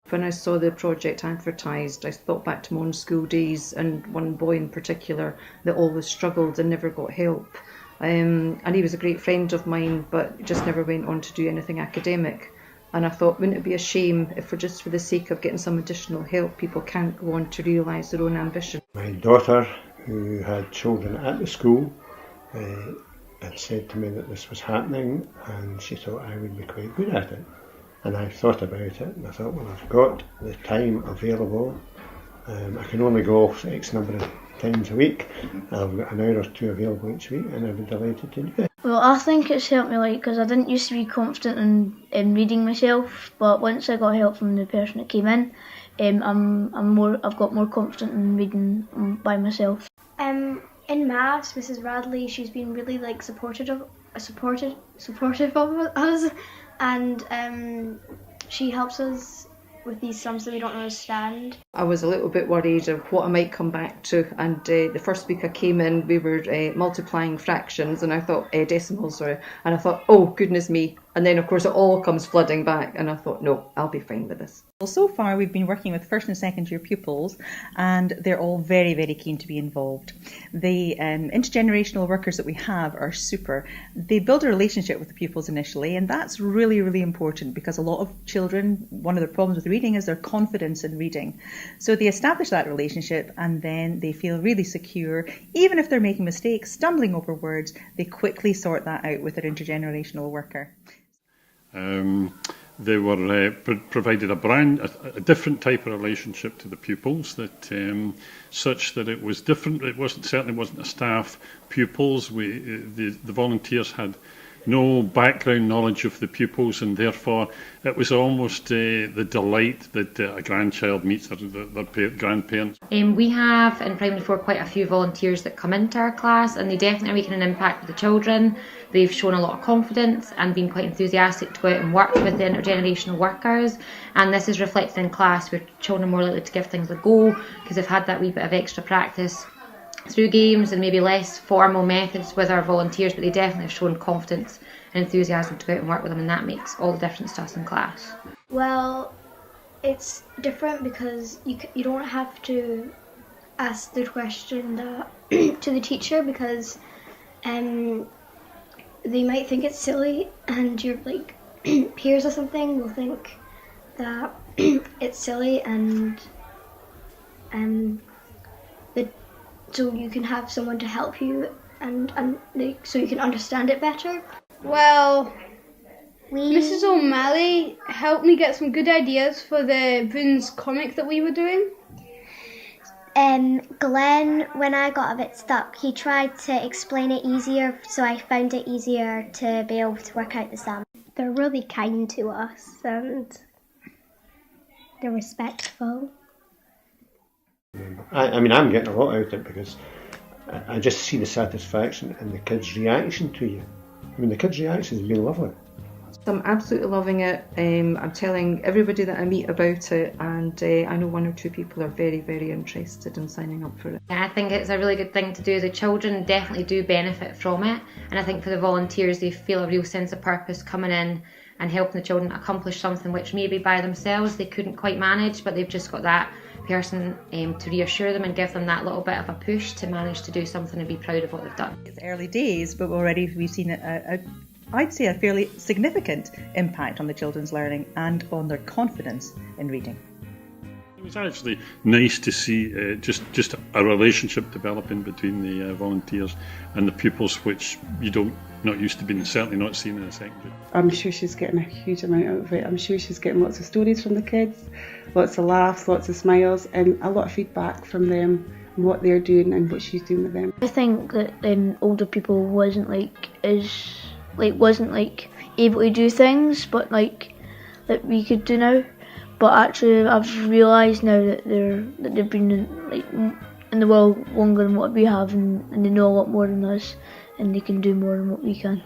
When I saw the project advertised, I thought back to my own school days and one boy in particular that always struggled and never got help. And he was a great friend of mine, but just never went on to do anything academic. And I thought, wouldn't it be a shame if for the sake of getting some additional help, people can't go on to realise their own ambition? My daughter, who had children at the school, had said to me that this was happening, and she thought I would be quite good at it. And I thought about it, and I thought, well, I've got the time available. I can only go X number of times a week. I've got an hour or two available each week, and I'd be delighted to do it. Well, I think it's helped me, because I didn't used to be confident in reading myself, but once I got help from the person that came in, I've got more confident in reading by myself. In maths, Mrs. Radley, she's been really supportive of us, and she helps us with these sums that we don't understand. I was a little bit worried of what I might come back to, and the first week I came in we were multiplying fractions, and I thought decimals, sorry, and I thought, oh goodness me, and then of course it all comes flooding back, and I thought, no, I'll be fine with this. Well, so far we've been working with first and second year pupils, and they're all very, very keen to be involved. The intergenerational workers that we have are super. They build a relationship with the pupils initially, and that's really, really important, because a lot of children, one of their problems with reading is their confidence in reading. So they establish that relationship, and then they feel really secure. Even if they're making mistakes, stumbling over words, they quickly sort that out with their intergenerational worker. They were provided a different type of relationship to the pupils, that such that it was different. It certainly wasn't a staff pupils. The volunteers had no background knowledge of the pupils, and therefore it was almost the delight that a grandchild meets their grandparents. We have in Primary 4 quite a few volunteers that come into our class, and they definitely are making an impact with the children. They've shown a lot of confidence and been quite enthusiastic to go out and work with the intergenerational workers, and this is reflected in class where children are more likely to give things a go because they've had that wee bit of extra practice through games and maybe less formal methods with our volunteers, but they definitely have shown confidence and enthusiasm to go out and work with them, and that makes all the difference to us in class. Well, it's different because you don't have to ask the question to the teacher, because they might think it's silly, and your peers or something will think that it's silly, and so you can have someone to help you, and so you can understand it better. Well, Mrs. O'Malley helped me get some good ideas for the Boons comic that we were doing. Glenn, when I got a bit stuck, he tried to explain it easier, so I found it easier to be able to work out the sum. They're really kind to us, and they're respectful. I'm getting a lot out of it, because I just see the satisfaction in the kids' reaction to you. The kids' reaction has been lovely. I'm absolutely loving it. I'm telling everybody that I meet about it, and I know one or two people are very, very interested in signing up for it. I think it's a really good thing to do. The children definitely do benefit from it, and I think for the volunteers they feel a real sense of purpose coming in and helping the children accomplish something which maybe by themselves they couldn't quite manage, but they've just got that person to reassure them and give them that little bit of a push to manage to do something and be proud of what they've done. It's early days, but already we've seen I'd say a fairly significant impact on the children's learning and on their confidence in reading. It was actually nice to see just a relationship developing between the volunteers and the pupils, which not used to being, certainly not seen in a secondary. I'm sure she's getting a huge amount out of it. I'm sure she's getting lots of stories from the kids, lots of laughs, lots of smiles, and a lot of feedback from them and what they're doing and what she's doing with them. I think that older people wasn't able to do things, but that we could do now. But actually, I've realised now that they've been in the world longer than what we have, and they know a lot more than us, and they can do more than what we can.